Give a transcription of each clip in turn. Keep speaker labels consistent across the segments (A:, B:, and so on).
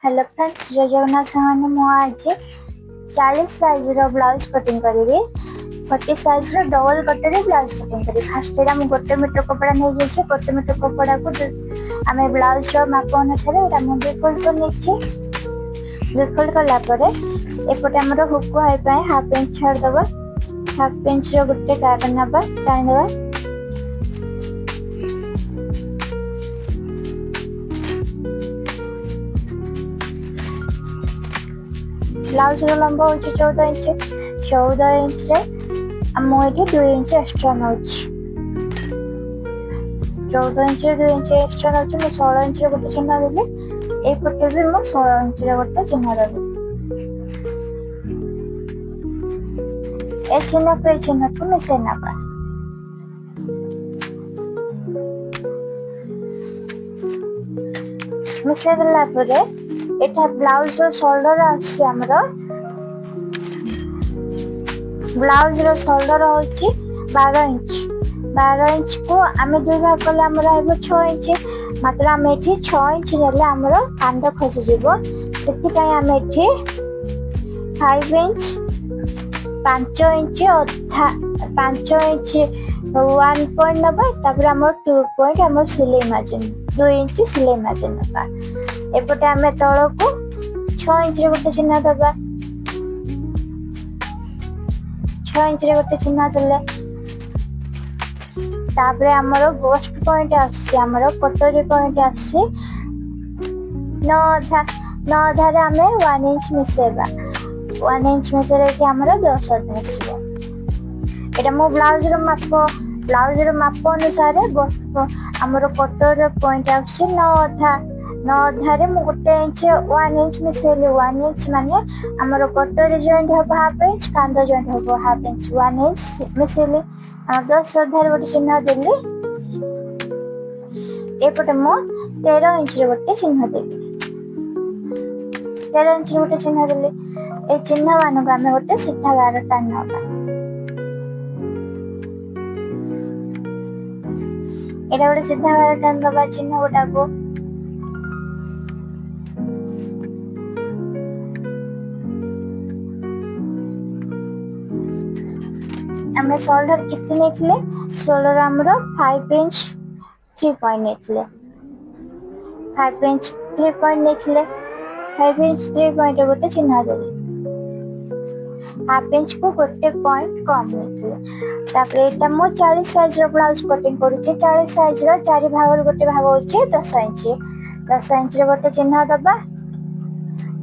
A: Hello friends, जय जगन्नाथ सामान मु आज 40 साइज रो ब्लाउज कटिंग करी 40 साइज रो डबल कटरी ब्लाउज कटिंग करी। फास्ट एटा मु 1 मीटर कपड़ा नै जेछि 1 मीटर कपड़ा को आमे ब्लाउज रो माप अनुसार एटा मु डिफोल्ड कर नेछि। डिफोल्ड करला परे एपटे हमर हुक को हाई पाए हाफ इंच छाड़ दबा। हाफ इंच रो गुटे काट नबा टाइन दबा। ब्लाउज रो लंबा होची 14 इंच। 14 इंच रे हम एठी 2 इंच एक्स्ट्रा नउची। 14 इंच रे 2 इंच एक्स्ट्रा नउची। मु 16 इंच रे गोटे चिन्ह देली। ए पटे भी मु 16 इंच रे गोटे चिन्ह देली। ए चिन्ह को मिसे नबा। मिसे देला परे एटा ब्लाउज रो शोल्डर आसी हमरो। ब्लाउज रो शोल्डर होची 12 इंच। 12 इंच को आमे दुई भाग करले हमरो आइबो 6 इंच। मात्र आमे एठी 6 इंच नेले हमरो कांद खसी जिवो। सेति पय आमे एठी 5 इंच 5 इंच अधा 5 इंच 1 पॉइंट नबा। तापर हमर 2 पॉइंट हमर सिलाई मार्जिन 2 इंच सिलाई मार्जिन नबा। एपटे आमे तळ को 6 इंच रे गोटे चिन्ह दबा। 6 इंच रे गोटे चिन्ह देले तापरे हमरो गोस्ट पॉइंट आसी हमरो कटोरी पॉइंट आसी 9 आधा रे हमें 1 इंच मिसेबा। 1 इंच मिसेरे कि हमरो 10 आधा आसीबो। एटा मो ब्लाउज रो माप अनुसार गोस्ट हमरो कटोरी पॉइंट आसी 9 आधा रे मु गोटे इंच 1 इंच मिसेली। 1 इंच माने हमरो कटोरी जॉइंट हो हाफ इंच कांदो जॉइंट हो हाफ इंच 1 इंच मिसेली। 10 आधा रे गोटे चिन्ह देली। एपटे मो 13 इंच रे गोटे चिन्ह देली। 13 इंच रे गोटे चिन्ह देली। ए चिन्ह मानु को हमें गोटे सीधा गार टान नबा। एटा गोटे सीधा गार टान दबा चिन्ह गोटा को। हमें शोल्डर कितने नेथिले? शोल्डर हमरो 5 इंच 3 पॉइंट नेथिले। 5 इंच 3 पॉइंट नेथिले। 5 इंच 3 पॉइंट गोटे चिन्ह देली। हाफ इंच को गोटे पॉइंट कम नेथिले। तापर एटा मो 40 साइज रो ब्लाउज कटिंग करूची। 40 साइज रो 4 भाग रो गोटे भाग होची 10 इंच। 10 इंच रे गोटे चिन्ह दबा।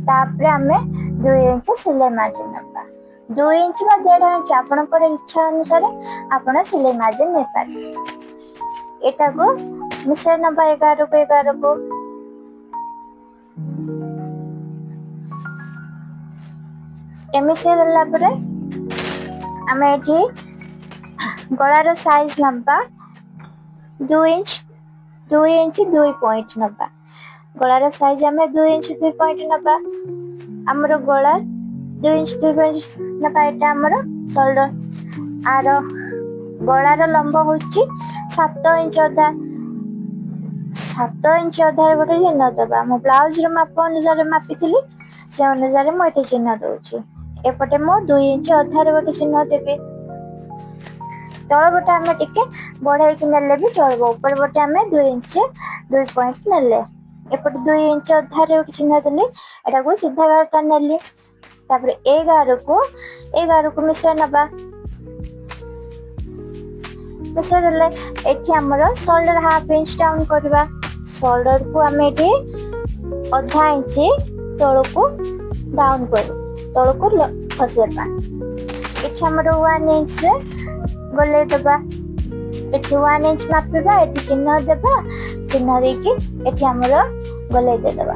A: तापर हमें 2 इंच सिलाई मार्जिन नबा। 2 इंच बा 1.5 इंच आपन पर इच्छा अनुसार आपन सिलाई मार्जिन ने पारे। एटा को मिसे नबा 11 को 11 को। एमिसे देला परे हमें एठी गळा रो साइज नबा 2 इंच 2 पॉइंट नबा। गळा रो साइज हमें 2 इंच 2 पॉइंट नबा। हमरो गळा 2 इंच 2 पॉइंट नबा। एटा हमरो शोल्डर आरो गळा रो लंबा होची 7 इंच अधा। 7 इंच अधा रे गोटे चिन्ह दबा। मो ब्लाउज रो माप अनुसार मापिथिली से अनुसार मो एटे चिन्ह दउची। एपटे मो 2 इंच अधा रे गोटे चिन्ह देबे। तळ बटे हमें टिके बढ़ाई कि नेले भी चलबो। ऊपर बटे हमें 2 इंच 2 पॉइंट नेले। एपटे 2 इंच अधा रे गोटे चिन्ह देली। एटा को सीधा गारटा नेली। तापर 11 को मिसे नबा। मिसे देले एठी हमरो शोल्डर हाफ इंच डाउन करबा। शोल्डर को हमें एठी आधा इंच तळ को डाउन कर तळ को खसेबा। एठी हमरो 1 इंच रे गले दबा। एठी 1 इंच मापबा। एठी चिन्ह देबा। चिन्ह देकी एठी हमरो गले दे देबा।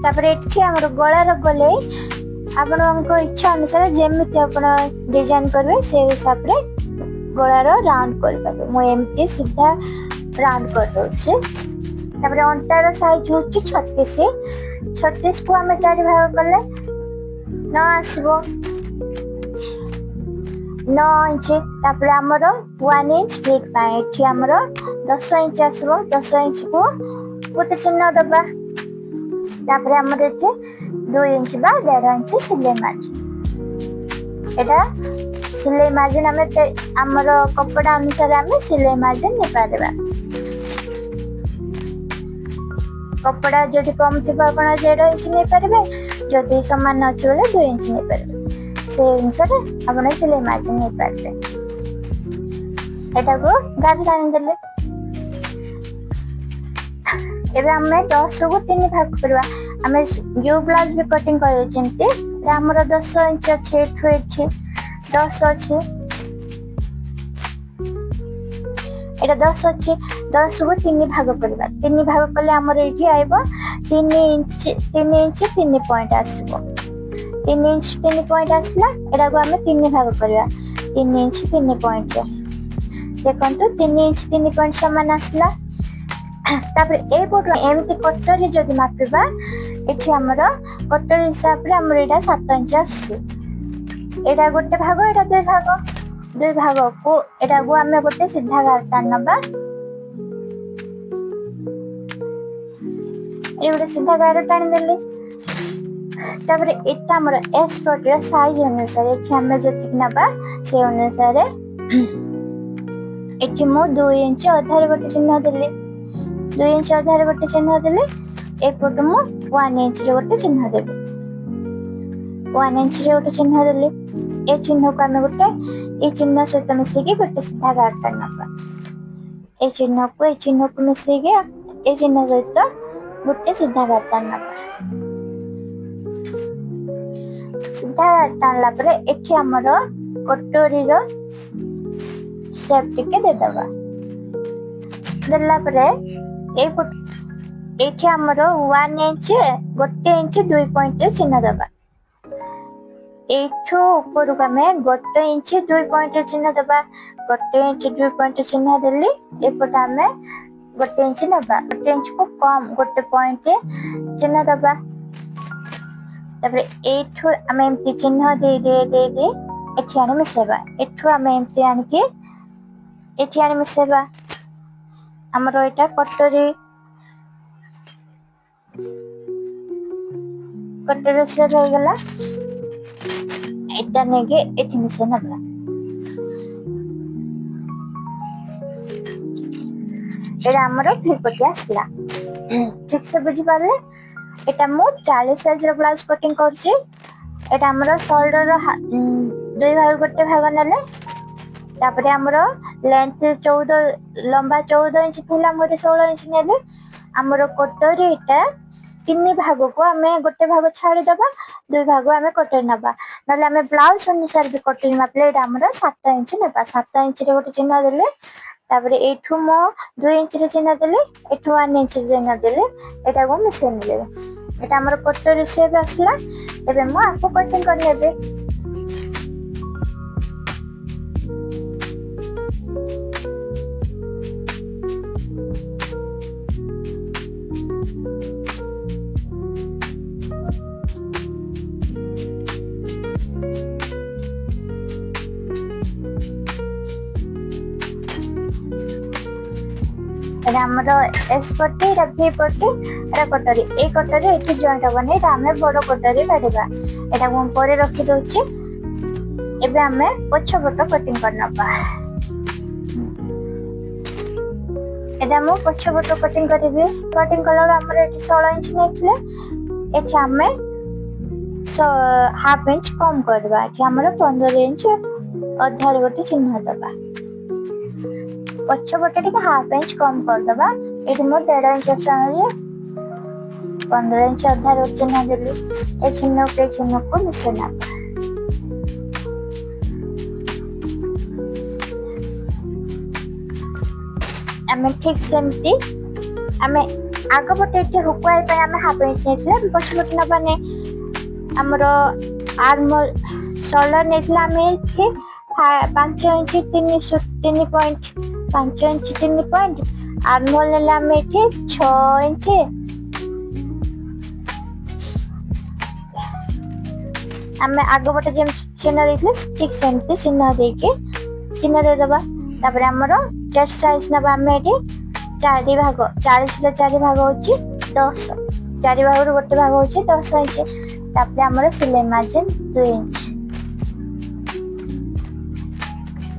A: तापर एठी हमरो गळा रो गले आपण हमको इच्छा अनुसार जेमिति आपण डिजाइन करबे से हिसाब रे गळा रो राउंड कर पाबे। मो एमती सीधा राउंड कर दोछे। तापर अंटा रो साइज होची 36। 36 को हमें 4 भाग करले 9 आसीबो। 9 इंच। तापर हमरो 1 इंच स्प्लिट पाए एठी हमरो 10 इंच आसीबो। 10 इंच को गोटे चिन्ह दबा तापर हमर एठी 2 इंच बा 1.5 इंच सिलाई मार्जिन एटा सिलाई मार्जिन हमर कपड़ा अनुसार हमें सिलाई मार्जिन नै पारबा कपड़ा जदि कम थिबा कोन 1.5 इंच नै पारबे जदि समान अछि बोले 2 इंच नै पारबे से अनुसार आपण सिलाई मार्जिन नै पारबे एटा को गाज लाइन देले एबे हमें 10 को 3 भाग करवा हमें जो ब्लाउज भी कटिंग करे जेंते हमर 10 इंच अछि एठो एठी 10 अछि एटा 10 अछि 10 को 3 भाग करवा 3 भाग कले हमर एठी आइबो 3 इंच 3 पॉइंट आसीबो 3 इंच 3 पॉइंट आसला एटा को हमें 3 भाग करवा 3 इंच 3 पॉइंट देखंतु 3 इंच 3 पॉइंट समान आसला तापर ए पोट एमती कटरी जदि मापिबा एठी हमर कटरी हिसाब रे हमर एटा 7 इंच आसी एटा गोटे भाग एटा दुई भाग को एटा को हमें गोटे सीधा गारटा नबा ए गोटे सीधा गार टान देले तापर एटा हमर एस पोट रे साइज अनुसार एठी हमें जति नबा से अनुसार एठी मो 2 इंच आधार गोटे चिन्ह देले 2 इंच आधार गोटे चिन्ह देले एपट मु 1 इंच रे गोटे चिन्ह देबे 1 इंच रे गोटे चिन्ह देले ए चिन्ह को हमें गोटे ए चिन्ह सहित मिसे के गोटे सीधा गारटा नबा ए चिन्ह को मिसे के ए चिन्ह सहित गोटे सीधा गारटा नबा सीधा गारटा ला परे एठी हमर कटोरी रो शेप टिके दे दबा देला परे एठी हमर 1 इंच गोटे इंच 2 पॉइंट रे चिन्ह दबा एठो ऊपर का में गोटे इंच 2 पॉइंट रे चिन्ह दबा गोटे इंच 2 पॉइंट चिन्ह देली एपटा में गोटे इंच नबा गोटे इंच को कम गोटे पॉइंट चिन्ह दबा तबरे एठो हमें एमती चिन्ह दे एठी आने मिसेबा एठो हमें एमती आन के एठी आने मिसेबा हमर एटा कटोरी से रह गला एटा नेगे एठी मिसे नबला एटा हमर फिरपटी आसला ठीक से बुझी पारले एटा मो 40 साइज रो ब्लाउज कटिंग करछि एटा हमर शोल्डर रो 2 भाग गोटे भाग नले तापरे हमर लेंथ 14 लंबा 14 इंच थिला मोर 16 इंच नेले हमर कटोरी एटा 3 भाग को हमें गोटे भाग छाड़ी दबा 2 भाग हमें कटोरी नबा नले हमें ब्लाउज अनुसार भी कटोरी मापले एटा हमर 7 इंच नबा 7 इंच रे गोटे चिन्ह देले तापरे एठु मो 2 इंच रे चिन्ह देले एठु 1 इंच चिन्ह देले एटा को मिसे नेले एटा हमर कटोरी शेप आसला एबे मो आपको कटिंग कर लेबे एटा हमर एस पट्टी एटा भी पट्टी एटा कटोरी ए कटोरी एठी जॉइंट बने एटा हमें बड़ कटोरी काढिबा एटा हम परे रखि दोछि एबे हमें पछ पट कटिंग करनबा एटा हम पछ पट कटिंग करबे कटिंग कलर हमर एठी 16 इंच नेथिले एठी हमें हाफ इंच कम करबा एठी हमर 15 इंच अधार गोटे चिन्ह दबा पछ पटे टिके हाफ इंच कम कर दबा एठी मोर 1.5 इंच चाहले 15 इंच अधार चिन्ह देली ए चिन्ह को मिसेना हमें ठीक सेमती हमें आग पटे एठी हुकुआई पे हमें हाफ इंच नेथिले पछ पटे न बने हमरो आर्म शोल्डर नेथिला हमें एठी 5 इंच 3 पॉइंट 5 इंच 3 पॉइंट आर्मोल नेला में एठी 6 इंच हमें आगे पटे जेम चिन्ह देथिले ठीक सेमती चिन्ह दे दबा तापर हमरो चेस्ट साइज नबा हमें एठी चारि भाग 40 रे 4 भाग होची 10 4 भाग गोटे भाग होची 10 इंच तापर हमर सिलाई मार्जिन 2 इंच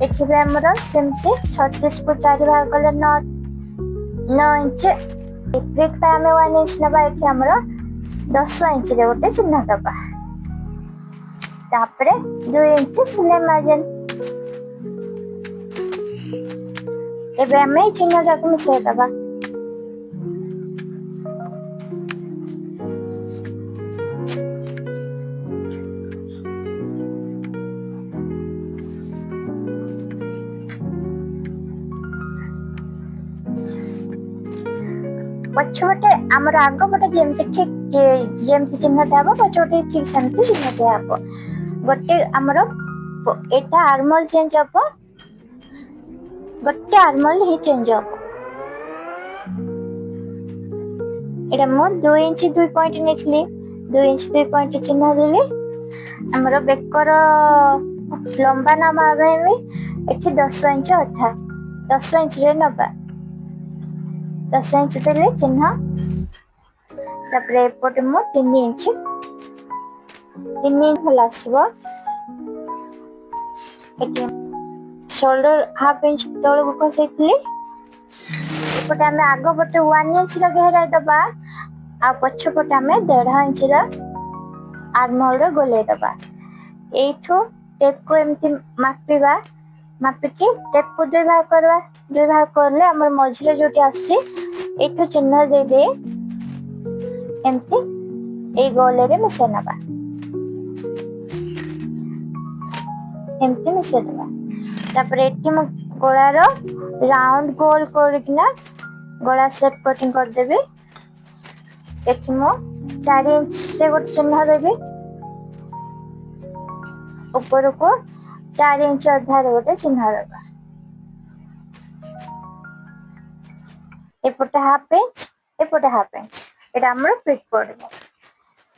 A: एठी भी हमर सेमती 36 को 4 भाग कले 9 इंच प्रिंट पे हमें 1 इंच नबा एठी हमर 10 इंच रे गोटे चिन्ह दबा तापर 2 इंच सिलाई मार्जिन एबे हमें चिन्ह जाको मिसे दबा पछोटे हमर आगो पटे जेमते ठीक जेमते चिन्ह देबो पछोटे ठीक सेमते चिन्ह देबो गोटे हमर एटा आर्मल चेंज हबो गोटे आर्मल ही चेंज हबो एटा मो 2 इंच 2 पॉइंट नेछली 2 इंच 2 पॉइंट चिन्ह देली हमर बेकर लंबा नामा में एठी 10 इंच अथा 10 इंच रे नबा 10 इंच देले चिन्ह तापर एपटे मो 3 इंच हलासबो एटी शोल्डर हाफ इंच तळ को कसेतली एपटे हमें आगो पटे 1 इंच रा गहराई दबा आ पछ पटे हमें 1.5 इंच रा आर्महोल रो गोले दबा एठो टेप को एमती मापिबा मापिकी टेप को 2 भाग करबा 2 भाग करले हमर मझिरे जोटी आसी एठो चिन्ह दे दे एमती ए गोले रे मिसे नबा एमती मिसे दबा तापर एठी म गोला रो राउंड गोल करकिना गोला सेट कटिंग कर देबे एठी म 4 इंच से गोट चिन्ह देबे ऊपर को 4 इंच अधार गोटे चिन्ह देबा एपटे हाफ इंच एटा हमर फिट पड़बो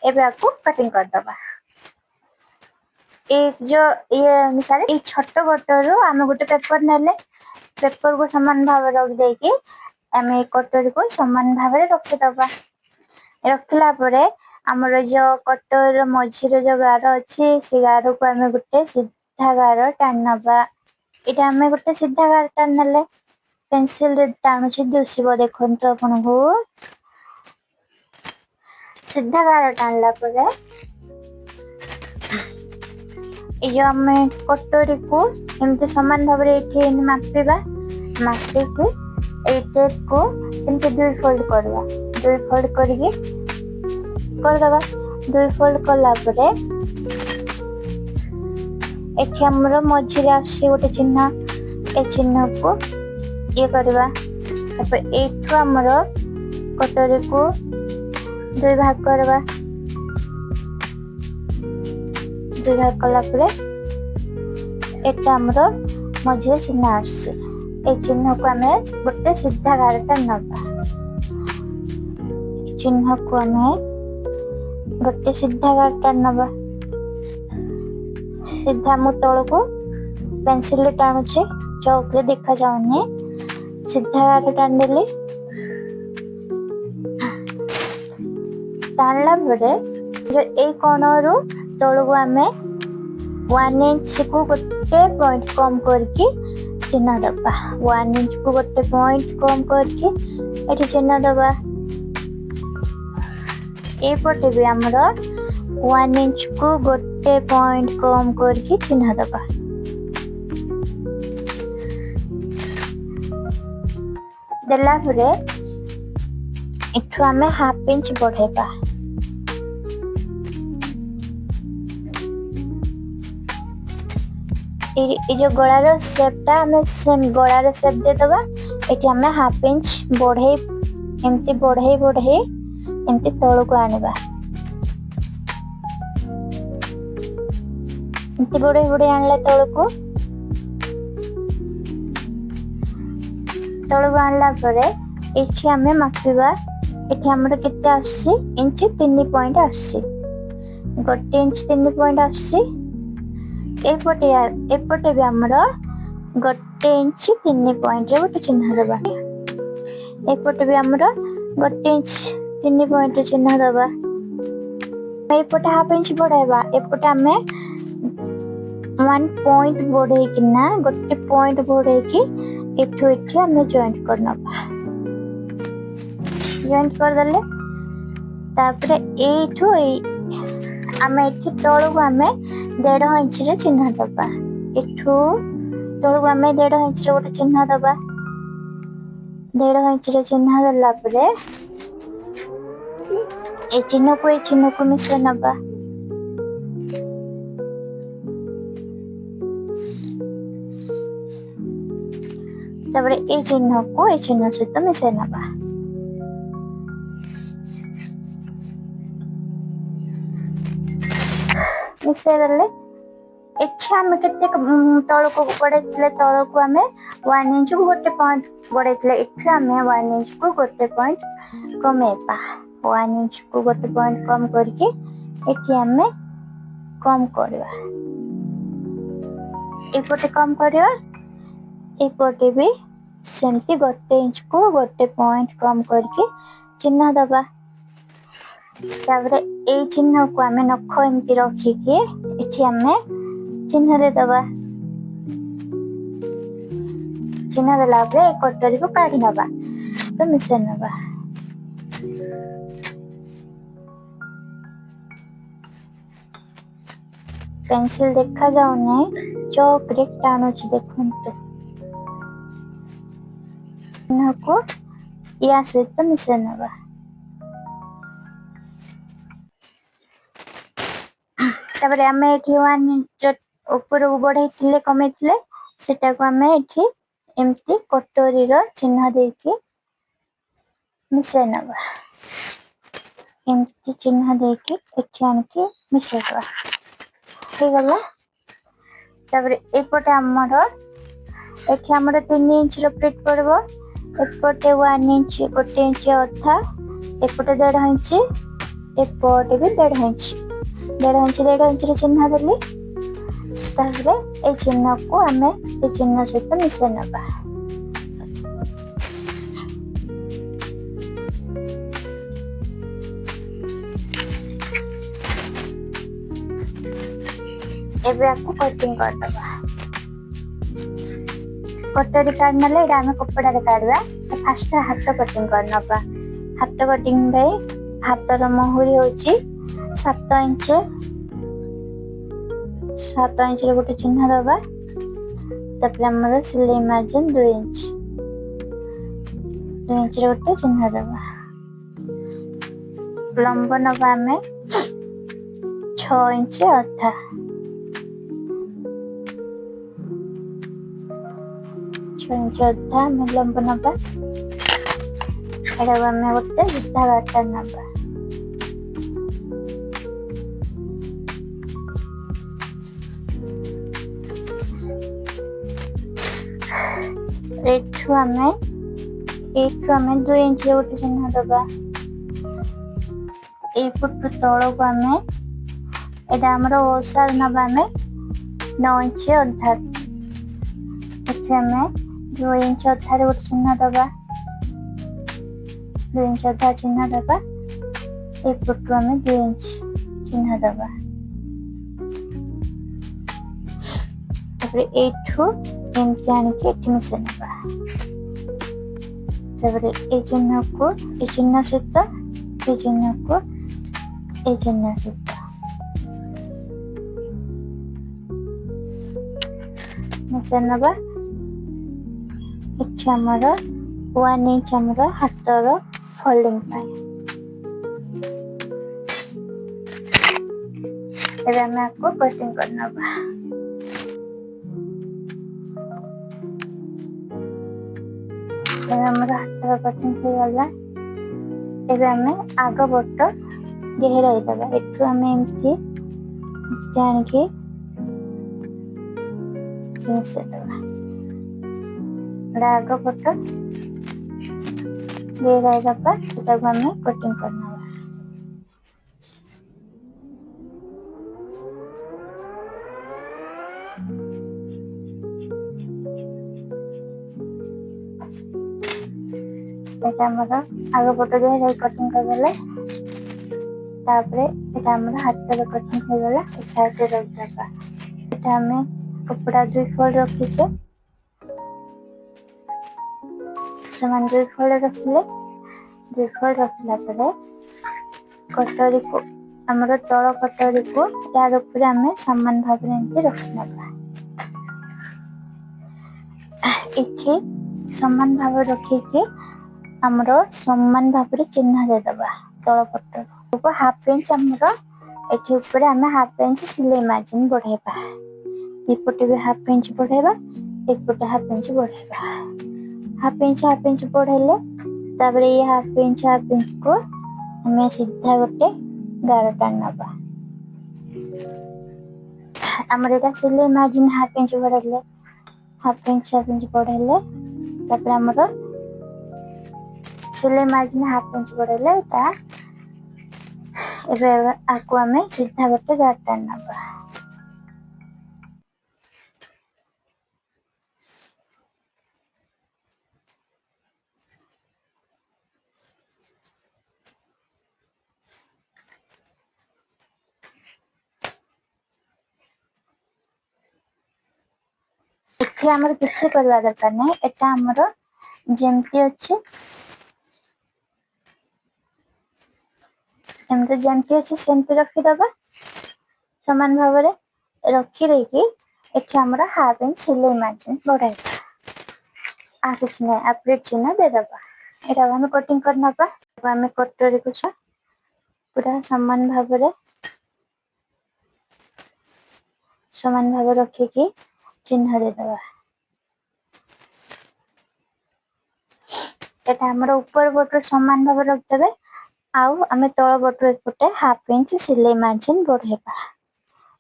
A: एबे आपको कटिंग कर दबा एक जो ये अनुसार ए छोटो कटर रो हम गोटे पेपर नेले पेपर को समान भाव रख दे के हमें कटर को समान भाव रे रख दबा रखला परे हमर जो कटर मझिरे जो गार अछि से गार को हमें गोटे सीधा गार टानबा एटा हमें गोटे सीधा गार टानले पेंसिल रे टाणुची दिसिबो देखंतो आपन को सीधा गार टानला परे ए जो हमें कटोरी को एमते समान भाव रे एठी मापिबा मापे के ए टेप को एमते 2 फोल्ड करबा 2 फोल्ड करके कर दबा 2 फोल्ड करला परे एठी हमरो मझिरे आसी गोटे चिन्ह ए चिन्ह को ये करबा तब एठो हमरो कटोरी को 2 भाग करबा 2 भाग कला परे एटा हमरो मझे चिन्ह आसी ए चिन्ह को हमें गोटे सीधा गारटा नबा चिन्ह को हमें गोटे सीधा गारटा नबा सीधा मु तळ को पेंसिल रे टाणुचे चौक रे देखा जाउनी सीधा गार टान देली टाणला परे जो ए कोणरू तळ को हमें 1 इंच को गोटे पॉइंट कम करके चिन्ह दबा 1 इंच को गोटे पॉइंट कम करके एठी चिन्ह दबा ए पटे भी हमरा 1 इंच को गोटे पॉइंट कम करके चिन्ह दबा देला परे एठु हमें हाफ इंच बढ़ेबा ए जो गळार शेपटा हमें सेम गळार शेप दे दबा एठी हमें हाफ इंच बढ़े एमती बढ़े एमती तळ को आनिबा एमती बढ़े आनला तळ को आनला परे एठी हमें मापिबा एठी हमर केते आसी इंच 3 पॉइंट आसी गोटे इंच 3 पॉइंट आसी एपटे भी हमर गोटे इंच 3 पॉइंट रे गोटे चिन्ह दबा एपटे भी आमर 1 इंच 3 पॉइंट चिन्ह दबा एपटे हाफ इंच बढ़ाइबा एपटे आमे 1 पॉइंट बढ़े किना गोटे पॉइंट बढ़े कि एठू एठी आमे जॉइंट करनबा जॉइंट कर दले तापरे एठू आमे एठी तळु आमे 1.5 इंच रे चिन्ह दबा एठू तळु आमे 1.5 इंच रे गोटे चिन्ह दबा 1.5 इंच रे चिन्ह दला परे ए चिन्ह को मिसे नबा तापरे ए चिन्ह सहित मिसे नबा मिसे दले एठी आमे केते तळ को बढैतले तळ को आमे 1 इंच को गोटे पॉइंट बढैतले एठी आमे 1 इंच को गोटे पॉइंट कमेपा 1 इंच को गोटे पॉइंट कम करके एठी आमे कम करबा एपटे कम करबा एपटे भी सेमती गोटे इंच को गोटे पॉइंट कम करके चिन्ह दबा तापरे ए चिन्ह को आमे नख एमती रखी के एठी आमे चिन्ह दे दबा चिन्ह देला परे कटोरी को काढी नबा तो मिसे नबा पेंसिल देखा जाऊ नहीं चौक रे टाणुच देखंतु चिन्ह को या सहित मिसे नबा तापरे आमे एठी 1 इंच ऊपर को बढ़ाइथिले कमेथिले सेटा को आमे एठी एमती कटोरी रो चिन्ह देके मिसे नबा एमती चिन्ह देके एठी आनके मिसे दबा हो गला तापरे एपटे एठी हमर 3 इंच रो प्लेट पड़बो एपटे 1 इंच 1 इंच अथा एपटे 1.5 इंच एपटे भी 1.5 इंच 1.5 इंच रे चिन्ह देली तापरे ए चिन्ह को आमे ए चिन्ह सहित मिसे नबा एबे आपको कटिंग कर दबा कटोरी काढनले एटा आमे कपड़ा रे काढबा फर्स्ट हाथ कटिंग करनबा हाथ कटिंग रे हाथ रो महुरी होची 7 इंच रे गोटे चिन्ह दबा तापर हमर सिलाई मार्जिन 2 इंच रे गोटे चिन्ह दबा लंब नबा में 6 इंच अथा 6 इंच अथा में लंब नबा एटा में गोटे सीधा बाटा नबा एठू हमें 2 इंच रे गोटे चिन्ह दबा ए फुट तळ को हमें एटा हमर ओसार नबा में 9 इंच अधा एठी हमें 2 इंच अधा रे गोटे चिन्ह दबा 2 इंच अधा चिन्ह दबा ए फुट हमें 2 इंच चिन्ह दबा तापर एठू एमती आनिके एठी मिसे नबा तापर ए चिन्ह सहित ए चिन्ह को ए चिन्ह सहित मिसे नबा एठी हमर 1 इंच हमर हाथर फोल्डिंग पाए एबे हम आपको कटिंग करनबा हमर हाथ कटिंग हो गला एबे हमें आग बट गहराई दबा एठू हमें एमती जान के मिसे दबा आग बट गहराई दबा सेटा को हमें कटिंग करना এটা আমরা আগে পଟ দিয়ে কটিং କରିଦେଲେ ତାପରେ এটা ଆମର ହାତରେ କଟିଂ ହେଇଗଲା ଏ ସାଇଡରେ ରଖିଦେବା। এটা ଆମେ କପଡ଼ା 2 ଫୋଲ୍ଡ ରଖିଛେ ସମାନ 2 ଫୋଲ୍ଡ ରଖିଲେ 2 ଫୋଲ୍ଡ ରଖିଲା ପରେ କଟରୀକୁ ଆମର ତଳ କଟରୀକୁ ତାର ଉପରେ ଆମେ ସମାନ ଭାବରେ ଏମିତି ରଖିନେବା। ଏଠି ସମାନ ଭାବରେ ରଖିକି ଆମର ସମାନ ଭାବରେ ଚିହ୍ନ ଦେଇଦବା ତଳ ପଟକୁ ହାଫ ଇଞ୍ଚ ଆମର ଏଠି ଉପରେ ଆମେ ହାଫ ଇଞ୍ଚ ସିଲେଇ ମାର୍ଜିନ ବଢେଇବା। ଏପଟେ ବି ହାଫ ଇଞ୍ଚ ବଢେଇବା ଏପଟେ ହାଫ ଇଞ୍ଚ ବଢେଇବା। ହାଫ ଇଞ୍ଚ ବଢେଇଲେ ତାପରେ ये हाफ इंच को हमें सीधा गोटे गार टाणी नवा। आमर एटा सिलाई मार्जिन हाफ इंच बढ़ाइले हाफ इंच बढ़ाइले तापर आमर सिलाई मार्जिन हाफ इंच बढ़ाइले एटा एबे आको हमें सीधा गोटे गार टाणी नवा। एठी हमर किछि करवा दरकार नै एटा हमर जेमती अछि एमते जेमती अछि सेमती रखि दबा समान भाबरे रखि देकी एठी हमर हाफ इंच सिलाई मार्जिन बढ़ाइबा। आ कुछ नै अपडेट चिन्ह दे दबा। एटा हम कटिंग कर नबा हम कटरी कुछ पूरा समान भाबरे रखिकी चिन्ह दे दबा। एटा हमर ऊपर बोटर समान भाबरे रख देबे आउ आमे तळ बोटर एपटे हाफ इंच सिलाई मार्जिन बढ़ेबा।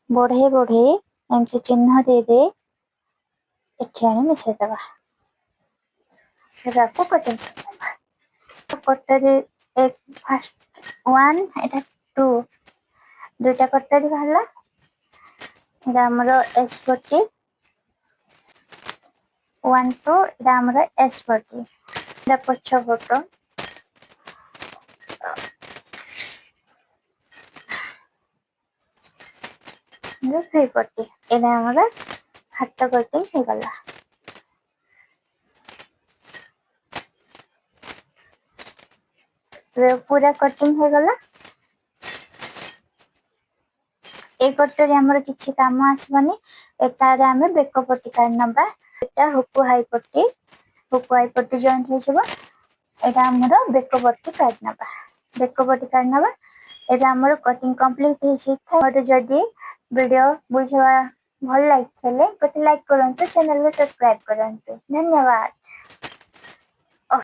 A: बढ़े एमती चिन्ह दे दे एठी आने मिसे दबा। एटा को कटिंग करबा। कटरी एक फर्स्ट 1 एटा 2 दुटा कटरी भाला एटा हमर एस पट्टी 1 2 एटा हमर एस पट्टी एटा पछ फोटो 340 एटा हमर हाथ कटिंग हो गला। पूरा कटिंग हो गला। ए कटरी हमर किछि काम आसबनी एटारे हमें बेक पट्टी काट नबा। एटा हुकु हाई पट्टी जॉइंट हो जबा। एटा हमर बेक पट्टी काट नबा एटा हमर कटिंग कंप्लीट हो छै। और जदी वीडियो बुझवा भल लाइक छले गोटे लाइक करंतु चैनल को सब्सक्राइब करंतु। धन्यवाद।